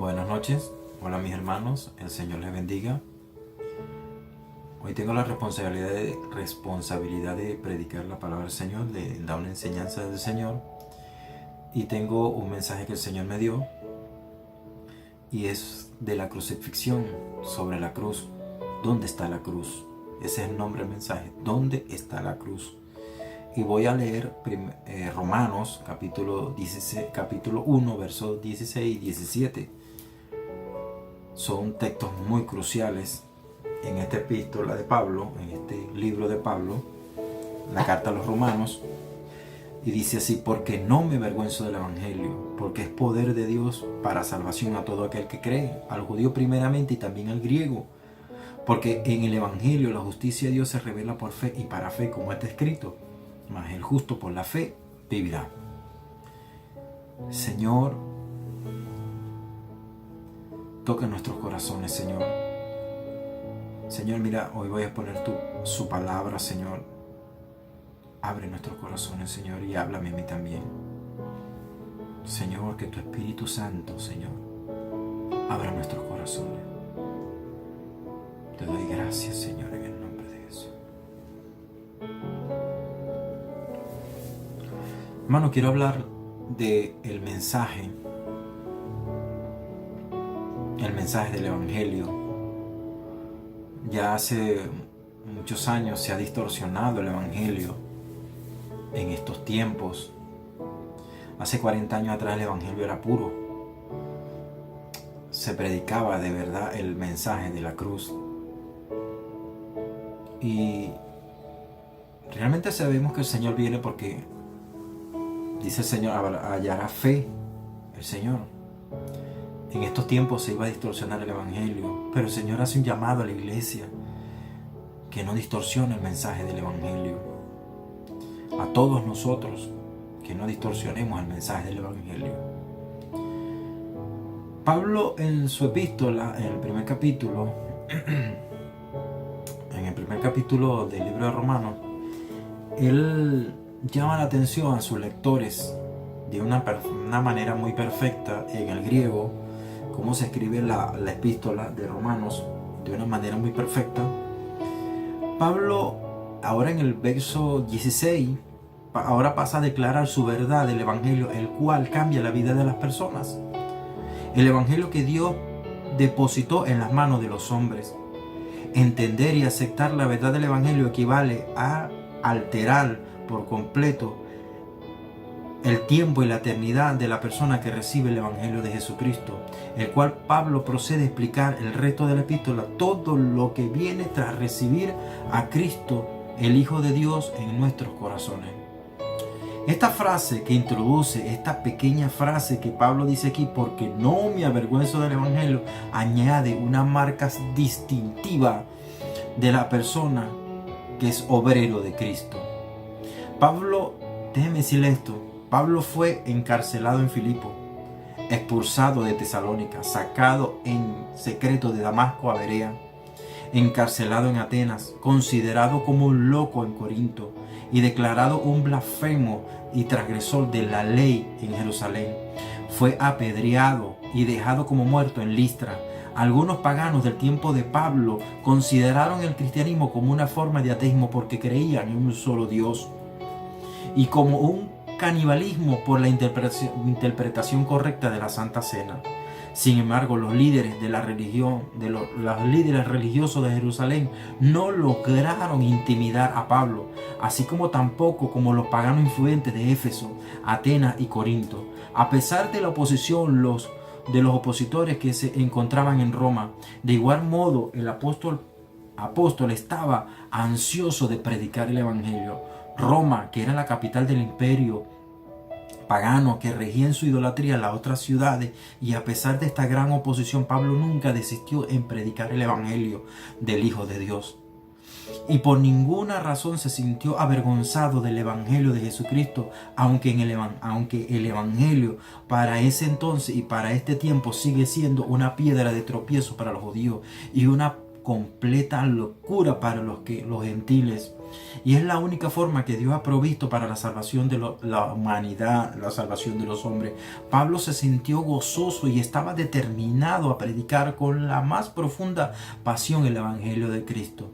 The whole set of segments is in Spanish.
Buenas noches, hola mis hermanos, el Señor les bendiga. Hoy tengo la responsabilidad de predicar la palabra del Señor, de dar una enseñanza del Señor. Y tengo un mensaje que el Señor me dio y es de la crucifixión, sobre la cruz. ¿Dónde está la cruz? Ese es el nombre del mensaje, ¿dónde está la cruz? Y voy a leer Romanos capítulo 1, versos 16 y 17. Son textos muy cruciales en esta epístola de Pablo, en este libro de Pablo, la carta a los Romanos. Y dice así: porque no me avergüenzo del Evangelio, porque es poder de Dios para salvación a todo aquel que cree, al judío primeramente y también al griego. Porque en el Evangelio la justicia de Dios se revela por fe y para fe, como está escrito: mas el justo por la fe vivirá. Señor, toca nuestros corazones, Señor. Señor, mira, hoy voy a exponer su palabra, Señor. Abre nuestros corazones, Señor, y háblame a mí también. Señor, que tu Espíritu Santo, Señor, abra nuestros corazones. Te doy gracias, Señor, en el nombre de Jesús. Hermano, quiero hablar del mensaje del Evangelio. Ya hace muchos años se ha distorsionado el Evangelio en estos tiempos. Hace 40 años atrás el Evangelio era puro. Se predicaba de verdad el mensaje de la cruz. Y realmente sabemos que el Señor viene porque dice el Señor, hallará fe el Señor. En estos tiempos se iba a distorsionar el Evangelio, pero el Señor hace un llamado a la iglesia que no distorsione el mensaje del Evangelio. A todos nosotros, que no distorsionemos el mensaje del Evangelio. Pablo, en su epístola, en el primer capítulo del libro de Romanos, él llama la atención a sus lectores de una manera muy perfecta en el griego, cómo se escribe la epístola de Romanos de una manera muy perfecta. Pablo, ahora en el verso 16, ahora pasa a declarar su verdad del Evangelio, el cual cambia la vida de las personas. El Evangelio que Dios depositó en las manos de los hombres. Entender y aceptar la verdad del Evangelio equivale a alterar por completo el tiempo y la eternidad de la persona que recibe el Evangelio de Jesucristo, el cual Pablo procede a explicar el resto de la epístola, todo lo que viene tras recibir a Cristo, el Hijo de Dios, en nuestros corazones. Esta frase que introduce, esta pequeña frase que Pablo dice aquí, porque no me avergüenzo del Evangelio, añade una marca distintiva de la persona que es obrero de Cristo. Pablo, déjeme decirle esto, Pablo fue encarcelado en Filipo, expulsado de Tesalónica, sacado en secreto de Damasco a Berea, encarcelado en Atenas, considerado como un loco en Corinto y declarado un blasfemo y transgresor de la ley en Jerusalén. Fue apedreado y dejado como muerto en Listra. Algunos paganos del tiempo de Pablo consideraron el cristianismo como una forma de ateísmo porque creían en un solo Dios y como un canibalismo por la interpretación correcta de la Santa Cena. Sin embargo, los líderes de la religión, los líderes religiosos de Jerusalén, no lograron intimidar a Pablo, así como tampoco como los paganos influentes de Éfeso, Atenas y Corinto. A pesar de la oposición de los opositores que se encontraban en Roma, de igual modo el apóstol estaba ansioso de predicar el Evangelio. Roma, que era la capital del imperio pagano que regía en su idolatría las otras ciudades, y a pesar de esta gran oposición, Pablo nunca desistió en predicar el Evangelio del Hijo de Dios. Y por ninguna razón se sintió avergonzado del Evangelio de Jesucristo, aunque el Evangelio para ese entonces y para este tiempo sigue siendo una piedra de tropiezo para los judíos y una completa locura para los gentiles. Y es la única forma que Dios ha provisto para la salvación de la humanidad, la salvación de los hombres. Pablo se sintió gozoso y estaba determinado a predicar con la más profunda pasión el Evangelio de Cristo.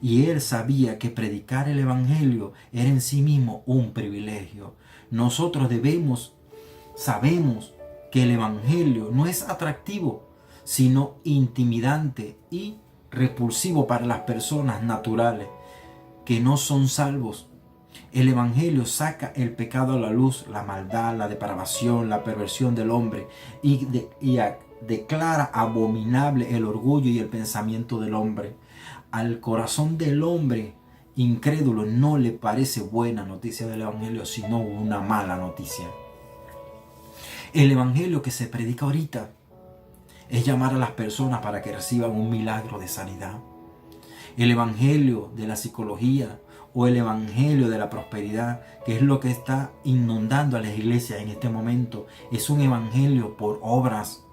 Y él sabía que predicar el Evangelio era en sí mismo un privilegio. Nosotros sabemos que el Evangelio no es atractivo, sino intimidante y repulsivo para las personas naturales que no son salvos. El Evangelio saca el pecado a la luz, la maldad, la depravación, la perversión del hombre y declara abominable el orgullo y el pensamiento del hombre. Al corazón del hombre incrédulo no le parece buena noticia del Evangelio, sino una mala noticia. El Evangelio que se predica ahorita es llamar a las personas para que reciban un milagro de sanidad. El Evangelio de la psicología o el Evangelio de la prosperidad, que es lo que está inundando a las iglesias en este momento, es un evangelio por obras.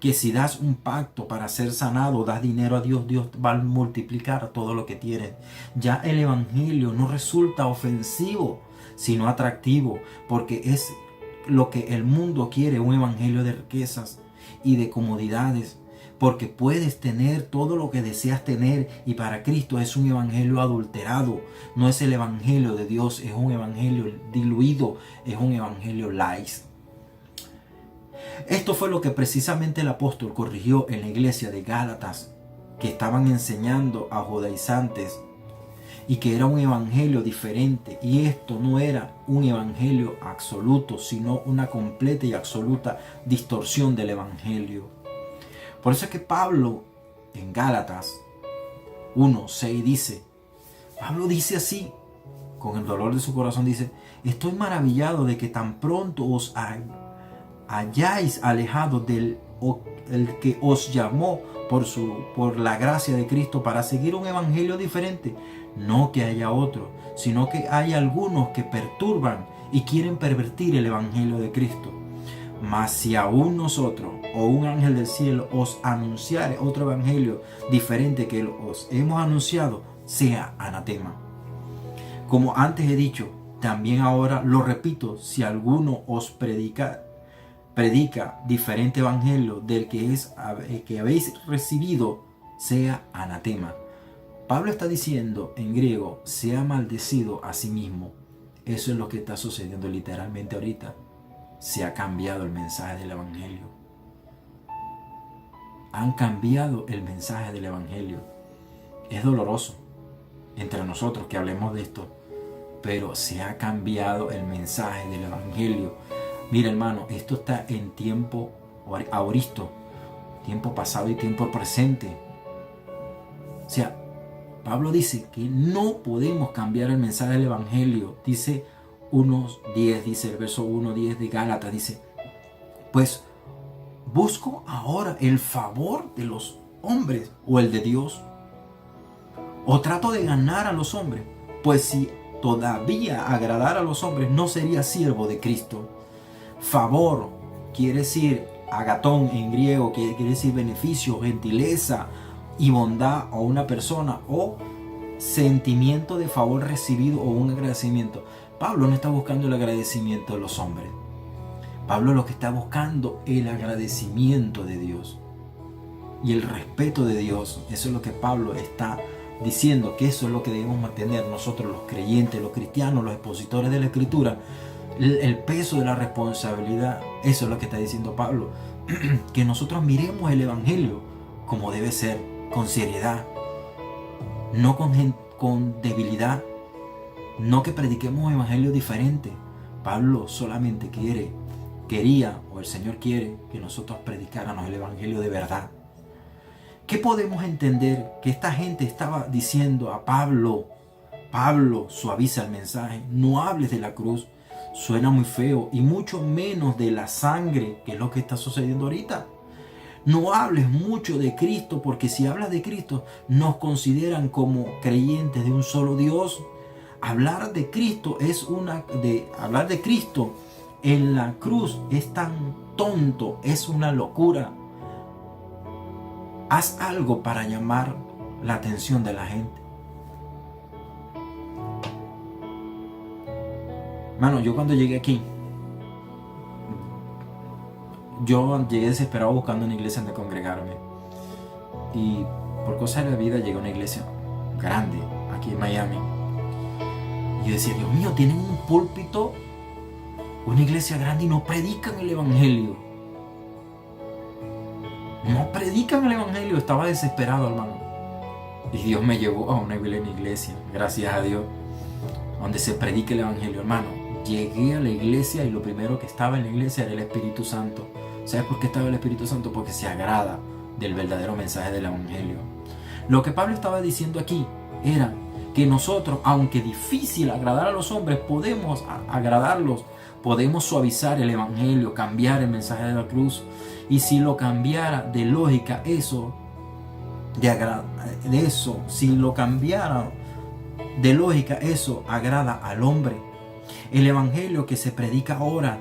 Que si das un pacto para ser sanado, das dinero a Dios, Dios va a multiplicar todo lo que tienes. Ya el Evangelio no resulta ofensivo, sino atractivo, porque es lo que el mundo quiere, un evangelio de riquezas y de comodidades, porque puedes tener todo lo que deseas tener, y para Cristo es un evangelio adulterado. No es el evangelio de Dios, es un evangelio diluido, es un evangelio light. Esto fue lo que precisamente el apóstol corrigió en la iglesia de Gálatas, que estaban enseñando a judaizantes y que era un evangelio diferente. Y esto no era un evangelio absoluto, sino una completa y absoluta distorsión del evangelio. Por eso es que Pablo en Gálatas 1:6 dice, Pablo dice así, con el dolor de su corazón dice: estoy maravillado de que tan pronto os hayáis alejado del el que os llamó por la gracia de Cristo para seguir un evangelio diferente. No que haya otro, sino que hay algunos que perturban y quieren pervertir el evangelio de Cristo. Mas si aún nosotros o un ángel del cielo os anunciare otro evangelio diferente que os hemos anunciado, sea anatema. Como antes he dicho, también ahora lo repito: si alguno os predica diferente evangelio del que habéis recibido, sea anatema. Pablo está diciendo en griego: sea maldecido a sí mismo. Eso es lo que está sucediendo literalmente ahorita. Se ha cambiado el mensaje del evangelio. Han cambiado el mensaje del evangelio. Es doloroso entre nosotros que hablemos de esto, pero se ha cambiado el mensaje del evangelio. Mira, hermano, esto está en tiempo aoristo, tiempo pasado y tiempo presente. O sea, Pablo dice que no podemos cambiar el mensaje del evangelio. Dice 1:10, dice el verso 1:10 de Gálatas, dice: pues busco ahora el favor de los hombres o el de Dios, o trato de ganar a los hombres. Pues si todavía agradara a los hombres, no sería siervo de Cristo. Favor quiere decir agatón en griego, que quiere decir beneficio, gentileza y bondad a una persona, o sentimiento de favor recibido o un agradecimiento. Pablo no está buscando el agradecimiento de los hombres. Pablo lo que está buscando es el agradecimiento de Dios y el respeto de Dios. Eso es lo que Pablo está diciendo, que eso es lo que debemos mantener nosotros los creyentes, los cristianos, los expositores de la Escritura. El peso de la responsabilidad, eso es lo que está diciendo Pablo. Que nosotros miremos el evangelio como debe ser, con seriedad, no con debilidad, no que prediquemos un evangelio diferente. Pablo solamente quería, o el Señor quiere, que nosotros predicáramos el evangelio de verdad. ¿Qué podemos entender? Que esta gente estaba diciendo a Pablo: suaviza el mensaje, no hables de la cruz, suena muy feo, y mucho menos de la sangre, que es lo que está sucediendo ahorita. No hables mucho de Cristo, porque si hablas de Cristo, nos consideran como creyentes de un solo Dios. Hablar de Cristo hablar de Cristo en la cruz es tan tonto, es una locura. Haz algo para llamar la atención de la gente. Mano, yo cuando llegué aquí, yo llegué desesperado buscando una iglesia donde congregarme. Y por cosas de la vida llegué a una iglesia grande aquí en Miami. Y yo decía, Dios mío, tienen un púlpito, una iglesia grande y no predican el evangelio. No predican el evangelio. Estaba desesperado, hermano. Y Dios me llevó a una iglesia, gracias a Dios, donde se predica el evangelio, hermano. Llegué a la iglesia y lo primero que estaba en la iglesia era el Espíritu Santo. ¿Sabes por qué estaba el Espíritu Santo? Porque se agrada del verdadero mensaje del evangelio. Lo que Pablo estaba diciendo aquí era que nosotros, aunque difícil agradar a los hombres, podemos agradarlos, podemos suavizar el evangelio, cambiar el mensaje de la cruz. Y si lo cambiara de lógica, si lo cambiara de lógica, eso agrada al hombre. El evangelio que se predica ahora,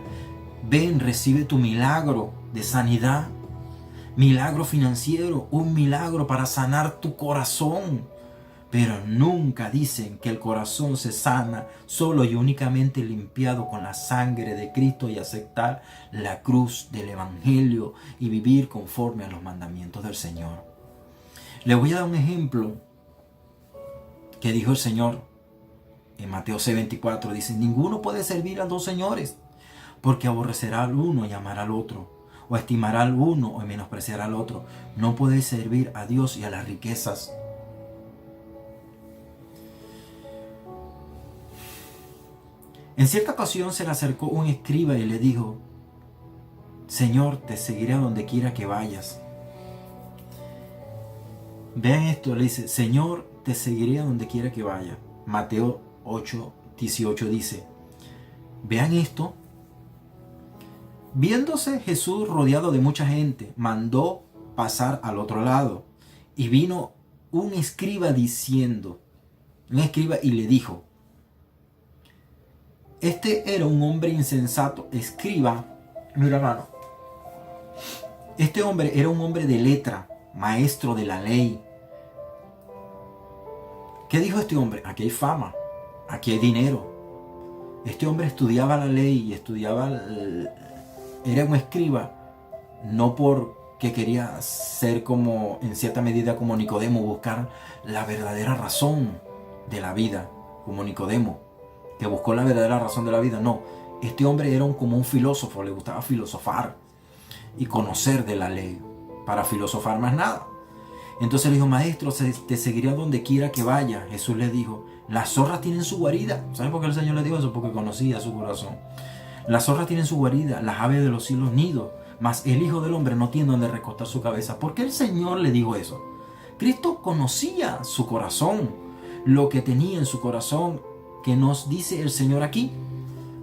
ven, recibe tu milagro de sanidad, milagro financiero, un milagro para sanar tu corazón. Pero nunca dicen que el corazón se sana solo y únicamente limpiado con la sangre de Cristo y aceptar la cruz del evangelio y vivir conforme a los mandamientos del Señor. Le voy a dar un ejemplo que dijo el Señor en Mateo 6:24. Dice, ninguno puede servir a dos señores, porque aborrecerá al uno y amará al otro, o estimará al uno o menospreciará al otro. No puede servir a Dios y a las riquezas. En cierta ocasión se le acercó un escriba y le dijo, Señor, te seguiré a donde quiera que vayas. Vean esto, le dice, Señor, te seguiré a donde quiera que vaya. Mateo 8:18 dice, vean esto. Viéndose Jesús rodeado de mucha gente, mandó pasar al otro lado. Y vino un escriba y le dijo, este era un hombre insensato, escriba, mira hermano, este hombre era un hombre de letra, maestro de la ley. ¿Qué dijo este hombre? Aquí hay fama, aquí hay dinero. Este hombre estudiaba la ley y era un escriba, no porque quería ser como, en cierta medida, como Nicodemo, buscar la verdadera razón de la vida, como Nicodemo, que buscó la verdadera razón de la vida. No, este hombre era como un filósofo, le gustaba filosofar y conocer de la ley, para filosofar más nada. Entonces le dijo, maestro, te seguiré a donde quiera que vaya. Jesús le dijo, las zorras tienen su guarida. ¿Saben por qué el Señor le dijo eso? Porque conocía su corazón. Las zorras tienen su guarida, las aves de los cielos nido, mas el Hijo del Hombre no tiene donde recostar su cabeza. ¿Por qué el Señor le dijo eso? Cristo conocía su corazón, lo que tenía en su corazón, que nos dice el Señor aquí.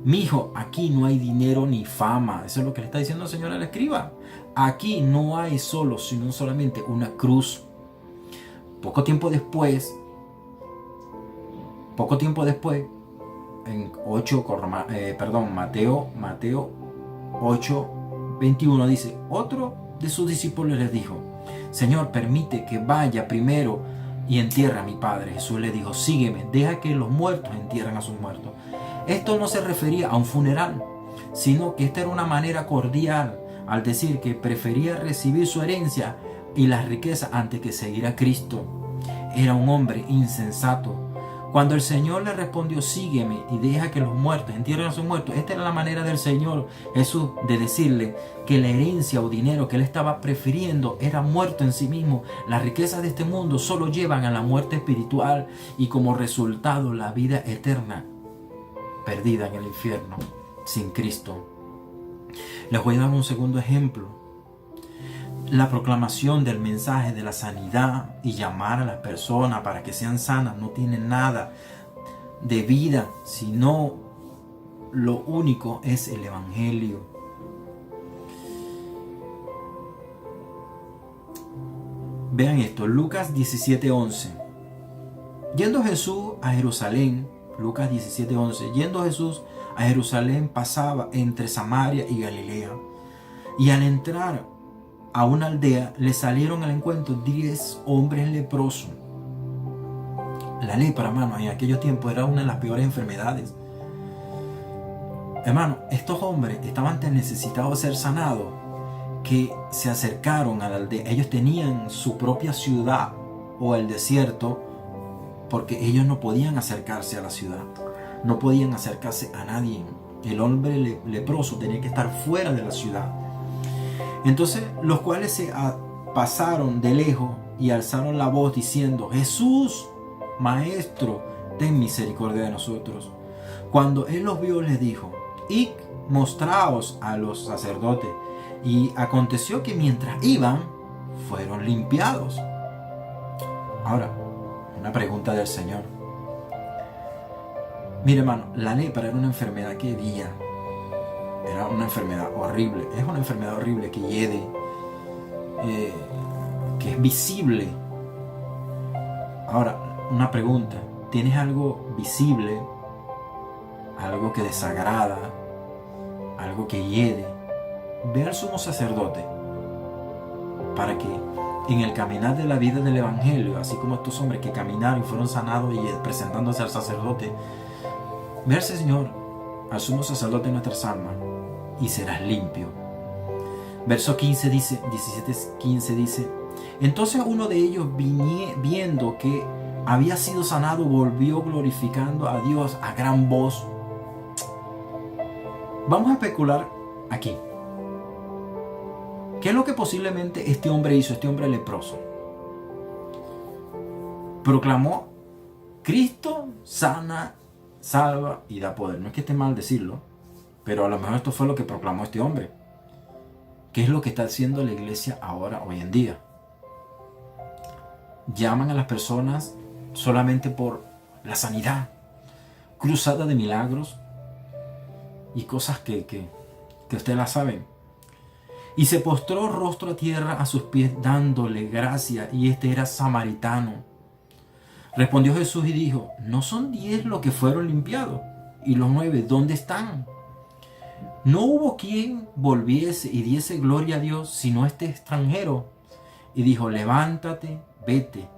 Mi hijo, aquí no hay dinero ni fama. Eso es lo que le está diciendo el Señor al escriba. Aquí no hay sino solamente una cruz. Poco tiempo después, en Mateo 8:21 dice, otro de sus discípulos les dijo, Señor, permite que vaya primero y entierre a mi padre. Jesús le dijo, sígueme, deja que los muertos entierren a sus muertos. Esto no se refería a un funeral, sino que esta era una manera cordial al decir que prefería recibir su herencia y las riquezas antes que seguir a Cristo. Era un hombre insensato. Cuando el Señor le respondió, sígueme y deja que los muertos entierren a sus muertos, esta era la manera del Señor Jesús de decirle que la herencia o dinero que él estaba prefiriendo era muerto en sí mismo. Las riquezas de este mundo solo llevan a la muerte espiritual y como resultado la vida eterna perdida en el infierno sin Cristo. Les voy a dar un segundo ejemplo. La proclamación del mensaje de la sanidad y llamar a las personas para que sean sanas no tiene nada de vida, sino lo único es el evangelio. Vean esto, Lucas 17:11. Yendo Jesús a Jerusalén, Lucas 17:11, yendo Jesús a Jerusalén pasaba entre Samaria y Galilea, y al entrar a una aldea le salieron al encuentro 10 hombres leprosos, La lepra, hermano, en aquellos tiempos era una de las peores enfermedades. Hermano, estos hombres estaban tan necesitados de ser sanados que se acercaron a la aldea. Ellos tenían su propia ciudad o el desierto, porque ellos no podían acercarse a la ciudad, no podían acercarse a nadie. El hombre leproso tenía que estar fuera de la ciudad. Entonces los cuales se pasaron de lejos y alzaron la voz diciendo: Jesús, Maestro, ten misericordia de nosotros. Cuando él los vio, les dijo: Id, mostraos a los sacerdotes. Y aconteció que mientras iban, fueron limpiados. Ahora, una pregunta del Señor. Mire, hermano, la lepra era una enfermedad que hedía. Era una enfermedad horrible. Es una enfermedad horrible que hiede, que es visible. Ahora, una pregunta. ¿Tienes algo visible? Algo que desagrada, algo que hiede. Ve al sumo sacerdote para que en el caminar de la vida del evangelio, así como estos hombres que caminaron y fueron sanados y presentándose al sacerdote, ve al Señor, al sumo sacerdote en nuestras almas, y serás limpio. Verso 15 dice, 17:15 dice: Entonces uno de ellos, viendo que había sido sanado, volvió glorificando a Dios a gran voz. Vamos a especular aquí. ¿Qué es lo que posiblemente este hombre hizo, este hombre leproso? Proclamó: Cristo sana, salva y da poder. No es que esté mal decirlo, pero a lo mejor esto fue lo que proclamó este hombre. ¿Qué es lo que está haciendo la iglesia ahora, hoy en día? Llaman a las personas solamente por la sanidad, cruzada de milagros y cosas que ustedes la saben. Y se postró rostro a tierra a sus pies, dándole gracia, y este era samaritano. Respondió Jesús y dijo: ¿No son 10 los que fueron limpiados? ¿Y los 9 dónde están? No hubo quien volviese y diese gloria a Dios, sino este extranjero. Y dijo: levántate, vete,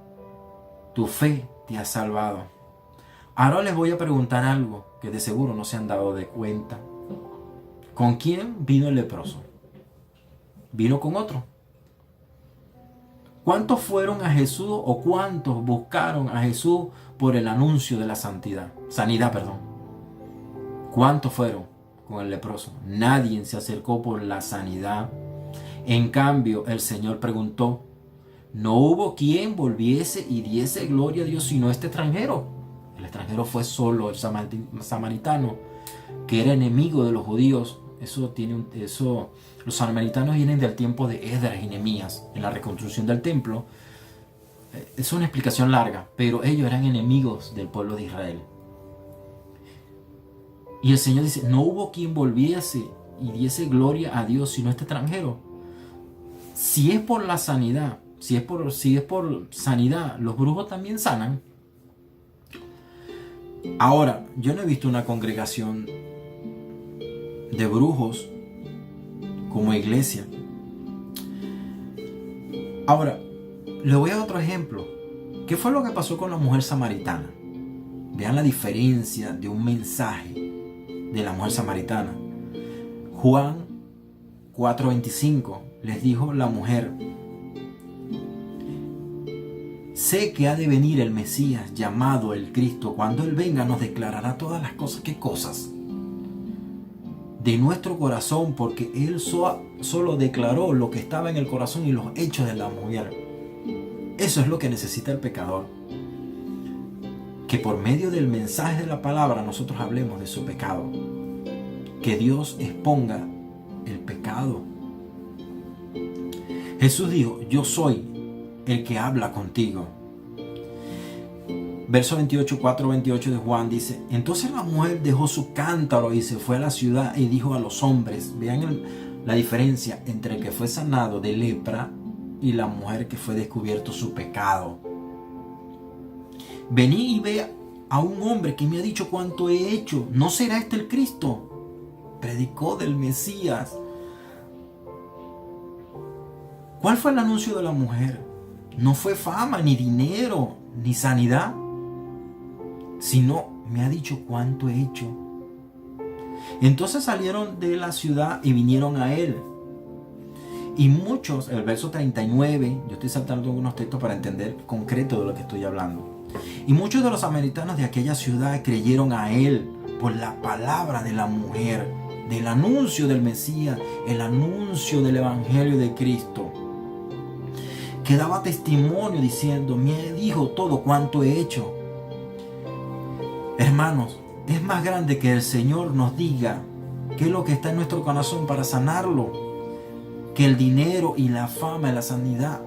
tu fe te ha salvado. Ahora les voy a preguntar algo que de seguro no se han dado de cuenta. ¿Con quién vino el leproso? Vino con otro. ¿Cuántos fueron a Jesús o cuántos buscaron a Jesús por el anuncio de la sanidad? ¿Cuántos fueron con el leproso? Nadie se acercó por la sanidad. En cambio, el Señor preguntó: ¿no hubo quien volviese y diese gloria a Dios sino este extranjero? El extranjero fue solo el samaritano, que era enemigo de los judíos. Los samaritanos vienen del tiempo de Esdras y Nehemías en la reconstrucción del templo. Es una explicación larga, pero ellos eran enemigos del pueblo de Israel. Y el Señor dice: no hubo quien volviese y diese gloria a Dios sino este extranjero. Si es por la sanidad, si es por sanidad, los brujos también sanan. Ahora, yo no he visto una congregación de brujos como iglesia. Ahora, le voy a dar otro ejemplo. ¿Qué fue lo que pasó con la mujer samaritana? Vean la diferencia de un mensaje de la mujer samaritana. Juan 4:25 les dijo la mujer: sé que ha de venir el Mesías llamado el Cristo. Cuando Él venga nos declarará todas las cosas. ¿Qué cosas? De nuestro corazón, porque Él solo declaró lo que estaba en el corazón y los hechos de la mujer. Eso es lo que necesita el pecador. Que por medio del mensaje de la palabra nosotros hablemos de su pecado. Que Dios exponga el pecado. Jesús dijo: yo soy el que habla contigo. Verso 4:28 de Juan dice: entonces la mujer dejó su cántaro y se fue a la ciudad y dijo a los hombres. Vean la diferencia entre el que fue sanado de lepra y la mujer que fue descubierto su pecado. Vení y ve a un hombre que me ha dicho cuánto he hecho. ¿No será este el Cristo? Predicó del Mesías. ¿Cuál fue el anuncio de la mujer? No fue fama, ni dinero, ni sanidad. sino me ha dicho cuánto he hecho. Entonces salieron de la ciudad y vinieron a él. Y muchos, el verso 39, yo estoy saltando algunos textos para entender concreto de lo que estoy hablando. Y muchos de los samaritanos de aquella ciudad creyeron a él por la palabra de la mujer, del anuncio del Mesías, el anuncio del Evangelio de Cristo, que daba testimonio diciendo, me dijo todo cuanto he hecho. Hermanos, es más grande que el Señor nos diga qué es lo que está en nuestro corazón para sanarlo, que el dinero y la fama y la sanidad.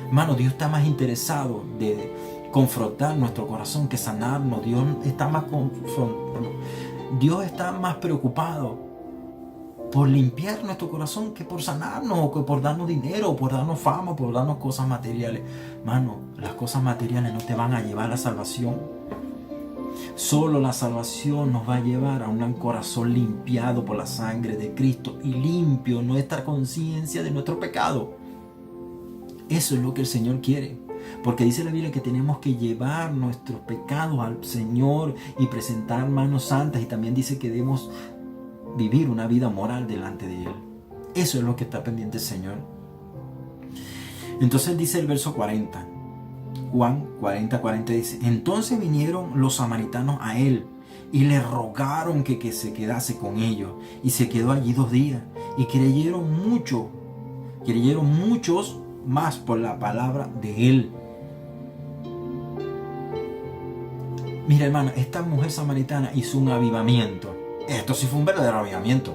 Hermano, Dios está más interesado de confrontar nuestro corazón que sanarnos. Dios está más preocupado por limpiar nuestro corazón que por sanarnos, o que por darnos dinero, o por darnos fama, o por darnos cosas materiales. Hermano, las cosas materiales no te van a llevar a la salvación. Solo la salvación nos va a llevar a un corazón limpiado por la sangre de Cristo y limpio nuestra conciencia de nuestro pecado. Eso es lo que el Señor quiere. Porque dice la Biblia que tenemos que llevar nuestros pecados al Señor y presentar manos santas. Y también dice que debemos vivir una vida moral delante de Él. Eso es lo que está pendiente el Señor. Entonces dice el verso 40. Juan 40:40 dice, entonces vinieron los samaritanos a él y le rogaron que se quedase con ellos. Y se quedó allí 2 días. Y creyeron muchos más por la palabra de él. Mira, hermano, esta mujer samaritana hizo un avivamiento. Esto sí fue un verdadero avivamiento.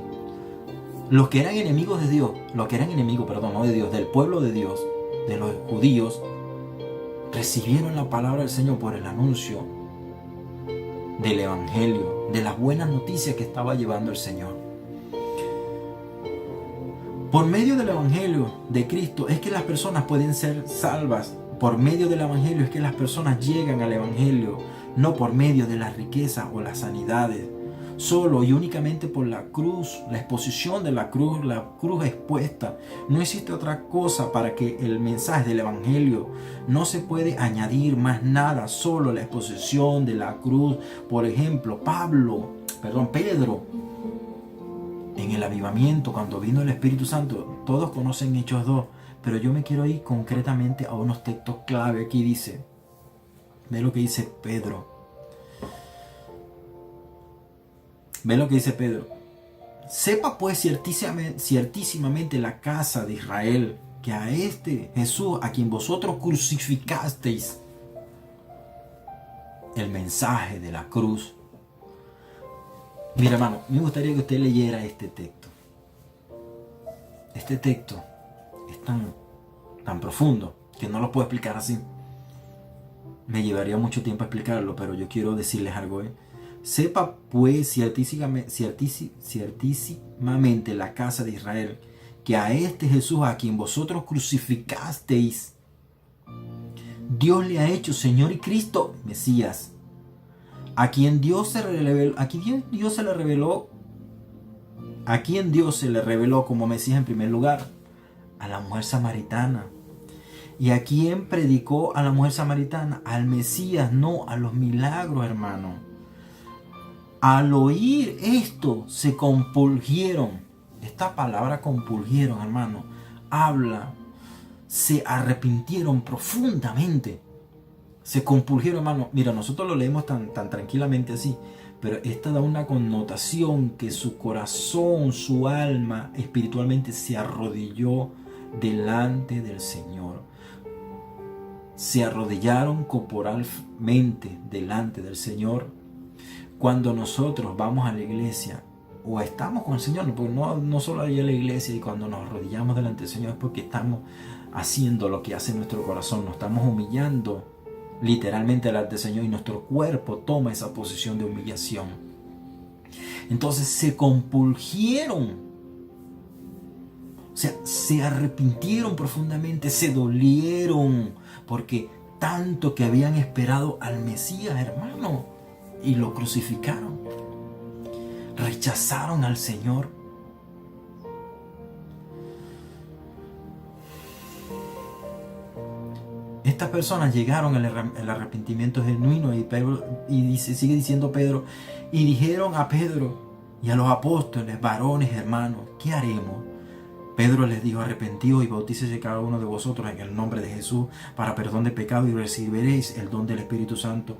Los que eran enemigos de Dios, no de Dios, del pueblo de Dios, de los judíos, recibieron la palabra del Señor por el anuncio del Evangelio, de las buenas noticias que estaba llevando el Señor. Por medio del Evangelio de Cristo es que las personas pueden ser salvas. Por medio del Evangelio es que las personas llegan al Evangelio, no por medio de las riquezas o las sanidades. Solo y únicamente por la cruz, la exposición de la cruz expuesta. No existe otra cosa para que el mensaje del Evangelio. No se puede añadir más nada, solo la exposición de la cruz. Por ejemplo, Pedro, en el avivamiento, cuando vino el Espíritu Santo, todos conocen Hechos 2, pero yo me quiero ir concretamente a unos textos clave. Aquí dice, ve lo que dice Pedro. Ve lo que dice Pedro. Sepa pues ciertísimamente la casa de Israel, que a este Jesús, a quien vosotros crucificasteis, el mensaje de la cruz. Mira, hermano, me gustaría que usted leyera este texto. Este texto es tan profundo que no lo puedo explicar así. Me llevaría mucho tiempo explicarlo, pero yo quiero decirles algo. Sepa pues ciertísimamente la casa de Israel, que a este Jesús, a quien vosotros crucificasteis, Dios le ha hecho Señor y Cristo, Mesías, a quien Dios se le reveló como Mesías en primer lugar, a la mujer samaritana. ¿Y a quién predicó a la mujer samaritana? Al Mesías, no a los milagros, hermano. Al oír esto, se compungieron. Esta palabra compungieron, hermano, se arrepintieron profundamente. Se compungieron, hermano. Mira, nosotros lo leemos tan tranquilamente así, pero esta da una connotación que su corazón, su alma, espiritualmente se arrodilló delante del Señor. Se arrodillaron corporalmente delante del Señor. Cuando nosotros vamos a la iglesia o estamos con el Señor, porque no solo ir a la iglesia y cuando nos arrodillamos delante del Señor es porque estamos haciendo lo que hace nuestro corazón, nos estamos humillando literalmente delante del Señor y nuestro cuerpo toma esa posición de humillación. Entonces se compungieron, o sea, se arrepintieron profundamente, se dolieron porque tanto que habían esperado al Mesías, hermano, y lo crucificaron. Rechazaron al Señor. estas personas llegaron al arrepentimiento genuino sigue diciendo Pedro, y dijeron a Pedro y a los apóstoles, varones, hermanos, ¿qué haremos? Pedro les dijo, arrepentíos y bautícese cada uno de vosotros en el nombre de Jesús para perdón de pecado y recibiréis el don del Espíritu Santo.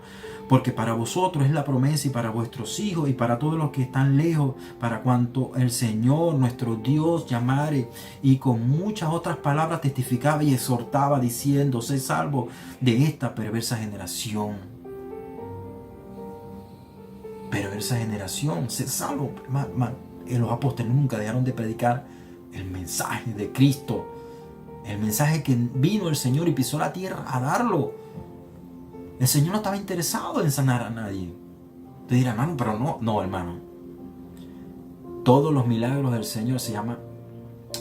Porque para vosotros es la promesa y para vuestros hijos y para todos los que están lejos, para cuanto el Señor nuestro Dios llamare. Y con muchas otras palabras testificaba y exhortaba diciendo, sé salvo de esta perversa generación. Perversa generación, sé salvo. Los apóstoles nunca dejaron de predicar el mensaje de Cristo, el mensaje que vino el Señor y pisó la tierra a darlo. El Señor no estaba interesado en sanar a nadie. Te dirá, hermano, pero no, hermano. Todos los milagros del Señor se llama,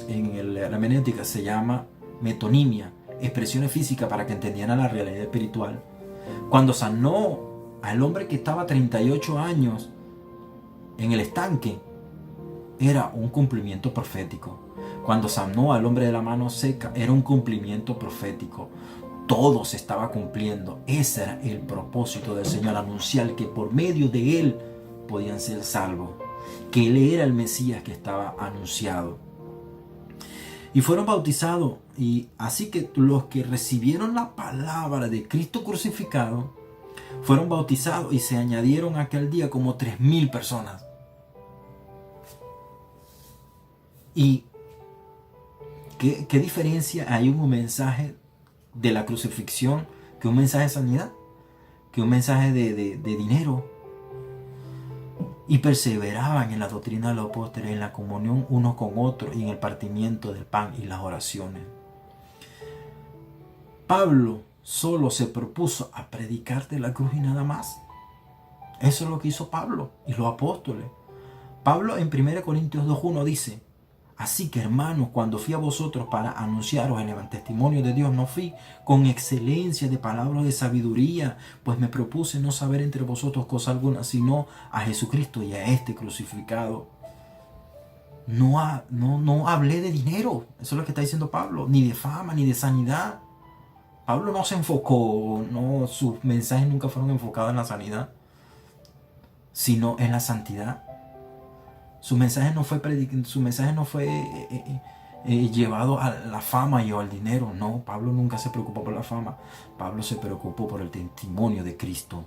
en la hermenéutica se llama metonimia, expresiones físicas para que entendieran la realidad espiritual. Cuando sanó al hombre que estaba 38 años en el estanque, era un cumplimiento profético. Cuando sanó al hombre de la mano seca, era un cumplimiento profético. Todo se estaba cumpliendo. Ese era el propósito del Señor, anunciar que por medio de Él podían ser salvos, que Él era el Mesías que estaba anunciado. Y fueron bautizados, y así que los que recibieron la palabra de Cristo crucificado fueron bautizados y se añadieron aquel día como 3,000 personas. ¿Y qué diferencia hay en un mensaje de la crucifixión que un mensaje de sanidad, que un mensaje de dinero? Y perseveraban en la doctrina de los apóstoles, en la comunión unos con otros y en el partimiento del pan y las oraciones. Pablo solo se propuso a predicar de la cruz y nada más. Eso es lo que hizo Pablo y los apóstoles. Pablo en 1 Corintios 2:1 dice, así que hermanos, cuando fui a vosotros para anunciaros el testimonio de Dios, no fui con excelencia de palabras de sabiduría, pues me propuse no saber entre vosotros cosa alguna, sino a Jesucristo y a este crucificado. No hablé de dinero, eso es lo que está diciendo Pablo, ni de fama, ni de sanidad. Pablo no se enfocó, sus mensajes nunca fueron enfocados en la sanidad, sino en la santidad. Su mensaje no fue llevado a la fama y al dinero. No, Pablo nunca se preocupó por la fama. Pablo se preocupó por el testimonio de Cristo.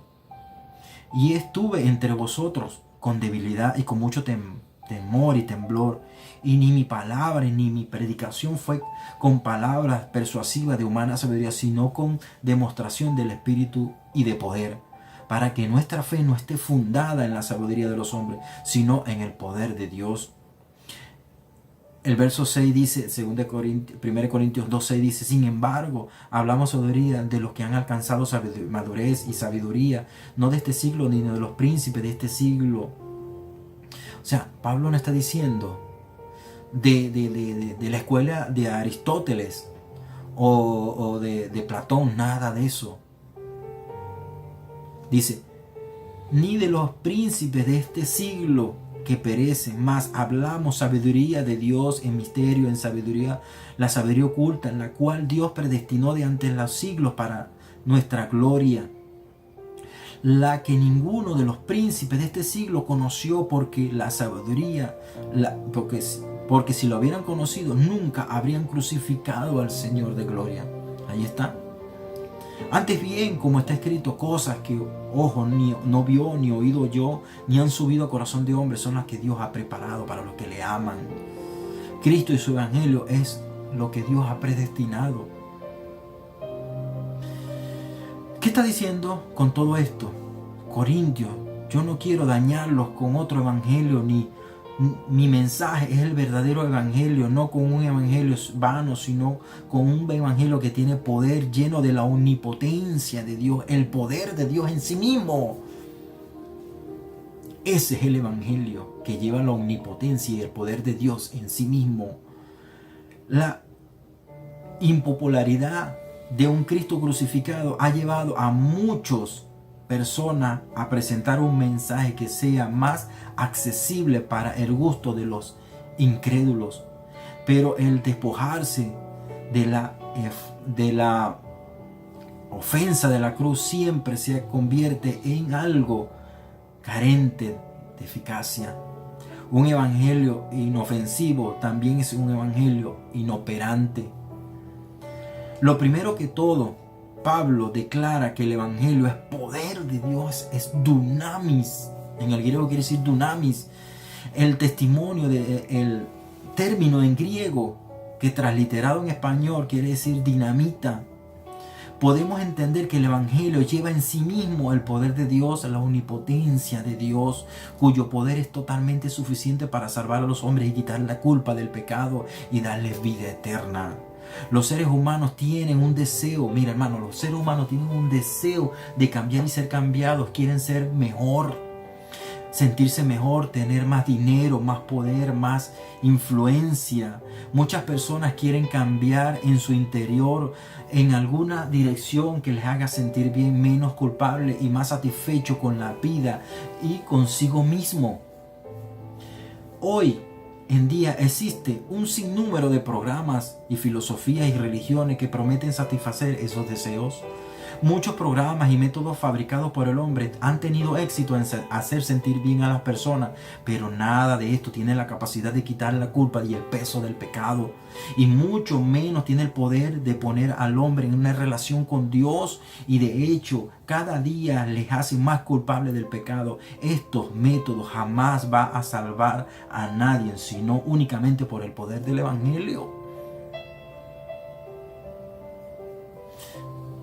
Y estuve entre vosotros con debilidad y con mucho temor y temblor. Y ni mi palabra ni mi predicación fue con palabras persuasivas de humana sabiduría, sino con demostración del Espíritu y de poder, para que nuestra fe no esté fundada en la sabiduría de los hombres, sino en el poder de Dios. El verso 6 dice, 1 Corintios 2:6 dice, sin embargo, hablamos sabiduría de los que han alcanzado madurez y sabiduría, no de este siglo ni de los príncipes de este siglo. O sea, Pablo no está diciendo de la escuela de Aristóteles o de Platón, nada de eso. Dice, ni de los príncipes de este siglo que perecen, mas hablamos sabiduría de Dios en misterio, en sabiduría, la sabiduría oculta, en la cual Dios predestinó de antes los siglos para nuestra gloria, la que ninguno de los príncipes de este siglo conoció, porque la sabiduría, porque si lo hubieran conocido, nunca habrían crucificado al Señor de gloria. Ahí está. Antes bien, como está escrito, cosas que ojo no vio, ni oído yo, ni han subido a corazón de hombre, son las que Dios ha preparado para los que le aman. Cristo y su evangelio es lo que Dios ha predestinado. ¿Qué está diciendo con todo esto? Corintios, yo no quiero dañarlos con otro evangelio, ni mi mensaje es el verdadero evangelio, no con un evangelio vano, sino con un evangelio que tiene poder, lleno de la omnipotencia de Dios, el poder de Dios en sí mismo. Ese es el evangelio que lleva la omnipotencia y el poder de Dios en sí mismo. La impopularidad de un Cristo crucificado ha llevado a muchas personas a presentar un mensaje que sea más accesible para el gusto de los incrédulos. Pero el despojarse de la ofensa de la cruz siempre se convierte en algo carente de eficacia. Un evangelio inofensivo también es un evangelio inoperante. Lo primero que todo, Pablo declara que el evangelio es poder de Dios, es dunamis. En el griego quiere decir dunamis. El testimonio, el término en griego que transliterado en español quiere decir dinamita. Podemos entender que el evangelio lleva en sí mismo el poder de Dios, la omnipotencia de Dios, cuyo poder es totalmente suficiente para salvar a los hombres y quitar la culpa del pecado y darles vida eterna. Los seres humanos tienen un deseo, mira hermano, los seres humanos tienen un deseo de cambiar y ser cambiados, quieren ser mejor, sentirse mejor, tener más dinero, más poder, más influencia. Muchas personas quieren cambiar en su interior en alguna dirección que les haga sentir bien, menos culpable y más satisfecho con la vida y consigo mismo. Hoy en día existe un sinnúmero de programas y filosofías y religiones que prometen satisfacer esos deseos. Muchos programas y métodos fabricados por el hombre han tenido éxito en hacer sentir bien a las personas, pero nada de esto tiene la capacidad de quitar la culpa y el peso del pecado, y mucho menos tiene el poder de poner al hombre en una relación con Dios, y de hecho cada día les hace más culpable del pecado. Estos métodos jamás van a salvar a nadie, sino únicamente por el poder del evangelio.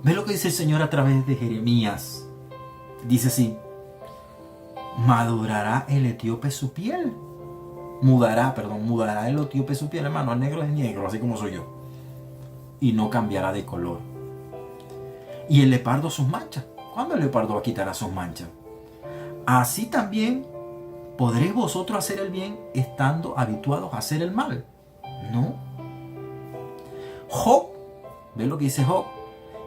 Ve lo que dice el Señor a través de Jeremías. Dice así: madurará el etíope su piel. Mudará el etíope su piel, hermano. El negro es negro, así como soy yo. Y no cambiará de color. Y el leopardo sus manchas. ¿Cuándo el leopardo quitará sus manchas? Así también podréis vosotros hacer el bien estando habituados a hacer el mal. ¿No? Job, ve lo que dice Job.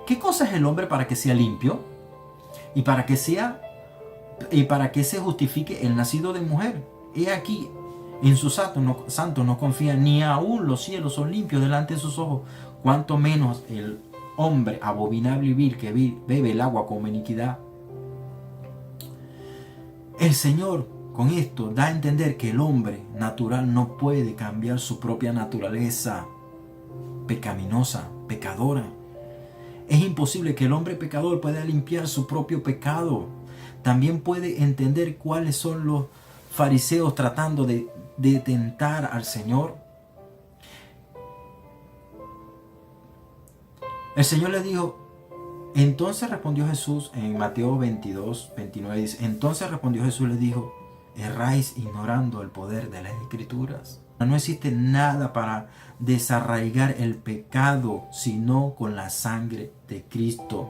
¿Qué cosa es el hombre para que sea limpio? Y para que se justifique el nacido de mujer. He aquí, en sus santos no confía, ni aún los cielos son limpios delante de sus ojos. Cuanto menos el hombre abominable y vil que bebe el agua como iniquidad. El Señor con esto da a entender que el hombre natural no puede cambiar su propia naturaleza pecaminosa, pecadora. Es imposible que el hombre pecador pueda limpiar su propio pecado. También puede entender cuáles son los fariseos tratando de tentar al Señor. El Señor le dijo, entonces respondió Jesús en Mateo 22, 29, dice, entonces respondió Jesús y le dijo, erráis ignorando el poder de las Escrituras. No existe nada para desarraigar el pecado sino con la sangre de Cristo.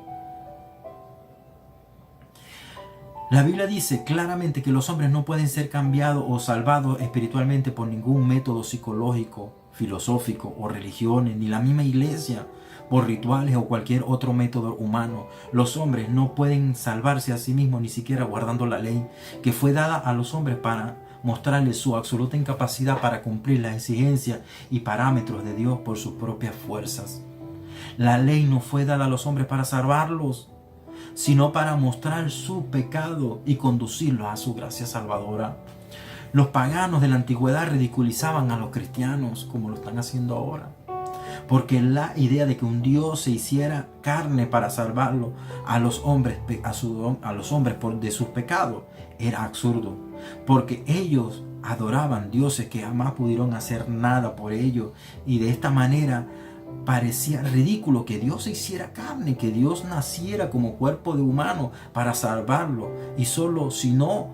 La Biblia dice claramente que los hombres no pueden ser cambiados o salvados espiritualmente por ningún método psicológico, filosófico o religiones, ni la misma iglesia, por rituales o cualquier otro método humano. Los hombres no pueden salvarse a sí mismos ni siquiera guardando la ley que fue dada a los hombres para mostrarles su absoluta incapacidad para cumplir las exigencias y parámetros de Dios por sus propias fuerzas. La ley no fue dada a los hombres para salvarlos, sino para mostrar su pecado y conducirlos a su gracia salvadora. Los paganos de la antigüedad ridiculizaban a los cristianos como lo están haciendo ahora, porque la idea de que un Dios se hiciera carne para salvarlo a los hombres de sus pecados era absurdo, porque ellos adoraban dioses que jamás pudieron hacer nada por ellos, y de esta manera parecía ridículo que Dios se hiciera carne, que Dios naciera como cuerpo de humano para salvarlo, y solo si no,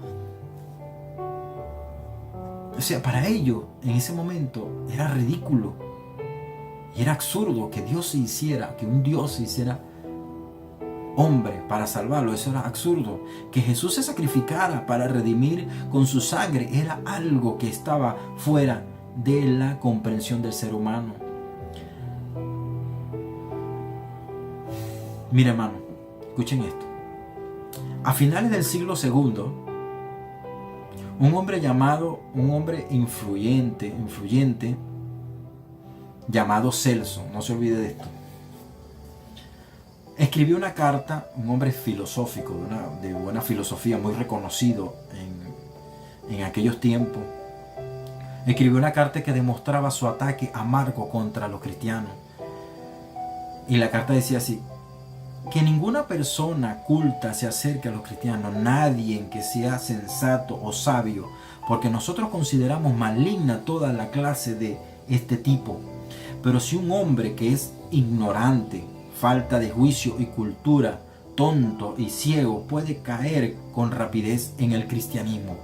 o sea, para ellos en ese momento era ridículo y era absurdo que un Dios se hiciera hombre para salvarlo. Eso era absurdo. Que Jesús se sacrificara para redimir con su sangre era algo que estaba fuera de la comprensión del ser humano. Mira, hermano, escuchen esto. A finales del siglo II, un hombre influyente, llamado Celso, no se olvide de esto. escribió una carta, un hombre filosófico, de buena filosofía, muy reconocido en aquellos tiempos. Escribió una carta que demostraba su ataque amargo contra los cristianos. Y la carta decía así: que ninguna persona culta se acerque a los cristianos, nadie que sea sensato o sabio, porque nosotros consideramos maligna toda la clase de este tipo. Pero si un hombre que es ignorante, falta de juicio y cultura, tonto y ciego, puede caer con rapidez en el cristianismo.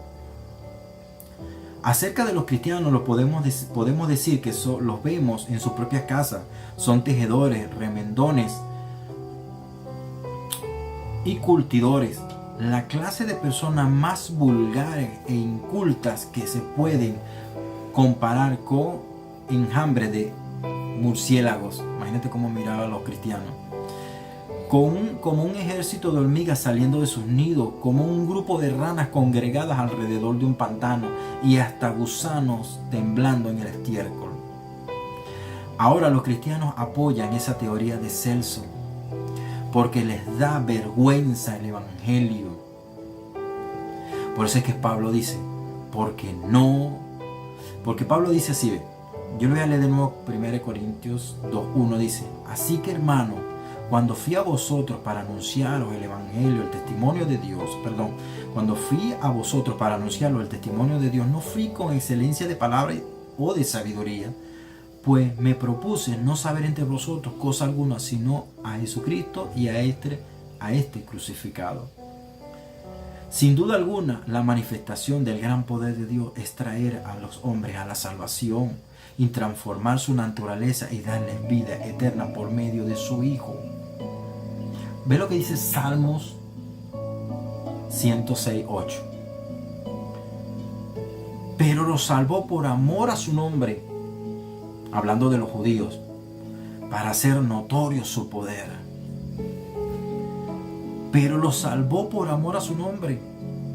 Acerca de los cristianos podemos decir que los vemos en sus propias casas. Son tejedores, remendones y curtidores. La clase de personas más vulgares e incultas que se pueden comparar con enjambre de murciélagos. Imagínate cómo miraban los cristianos. Como un ejército de hormigas saliendo de sus nidos, como un grupo de ranas congregadas alrededor de un pantano y hasta gusanos temblando en el estiércol. Ahora los cristianos apoyan esa teoría de Celso porque les da vergüenza el evangelio. Por eso es que Pablo dice, porque Pablo dice así, yo lo voy a leer de nuevo, 1 Corintios 2:1 dice: así que hermano, cuando fui a vosotros para anunciaros el evangelio, el testimonio de Dios, cuando fui a vosotros para anunciaros el testimonio de Dios, no fui con excelencia de palabra o de sabiduría, pues me propuse no saber entre vosotros cosa alguna, sino a Jesucristo y a este crucificado. Sin duda alguna, la manifestación del gran poder de Dios es traer a los hombres a la salvación y transformar su naturaleza y darles vida eterna por medio de su Hijo. Ve lo que dice Salmos 106:8. Pero los salvó por amor a su nombre, hablando de los judíos, para hacer notorio su poder. Pero los salvó por amor a su nombre,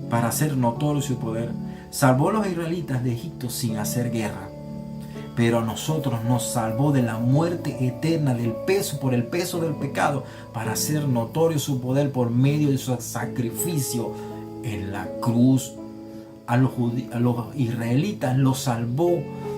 para hacer notorio su poder. Salvó a los israelitas de Egipto sin hacer guerra. Pero a nosotros nos salvó de la muerte eterna, por el peso del pecado, para hacer notorio su poder por medio de su sacrificio en la cruz. A los israelitas los salvó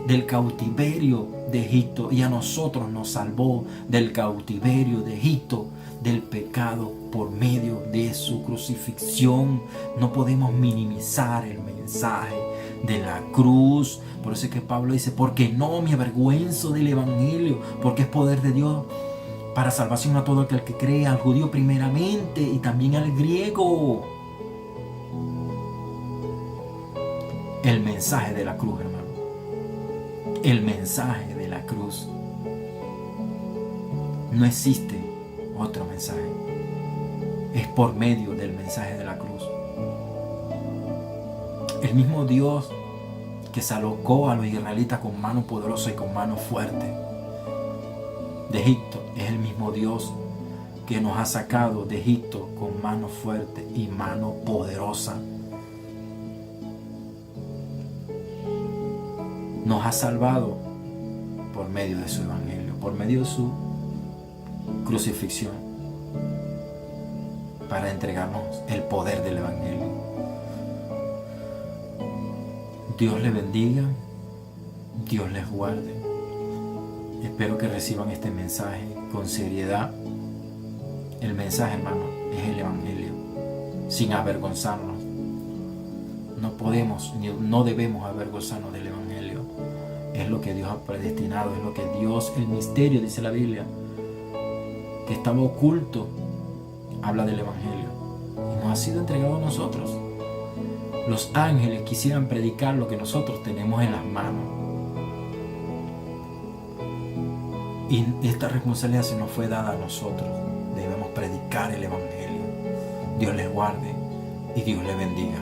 del cautiverio de Egipto, y a nosotros nos salvó del cautiverio de Egipto, del pecado, por medio de su crucifixión. No podemos minimizar el mensaje de la cruz. Por eso es que Pablo dice: porque no me avergüenzo del evangelio, porque es poder de Dios para salvación a todo aquel que cree, al judío primeramente y también al griego. El mensaje de la cruz, hermano. El mensaje de la cruz. No existe otro mensaje. Es por medio del mensaje de la cruz. El mismo Dios que sacó a los israelitas con mano poderosa y con mano fuerte de Egipto, es el mismo Dios que nos ha sacado de Egipto con mano fuerte y mano poderosa. Nos ha salvado por medio de su evangelio, por medio de su crucifixión, para entregarnos el poder del evangelio. Dios les bendiga, Dios les guarde. Espero que reciban este mensaje con seriedad. El mensaje, hermano, es el evangelio, sin avergonzarnos. No podemos ni no debemos avergonzarnos del evangelio. Es lo que Dios ha predestinado, es lo que Dios, el misterio, dice la Biblia, que estaba oculto, habla del evangelio y nos ha sido entregado a nosotros. Los ángeles quisieran predicar lo que nosotros tenemos en las manos, y esta responsabilidad se nos fue dada a nosotros. Debemos predicar el evangelio. Dios les guarde y Dios les bendiga.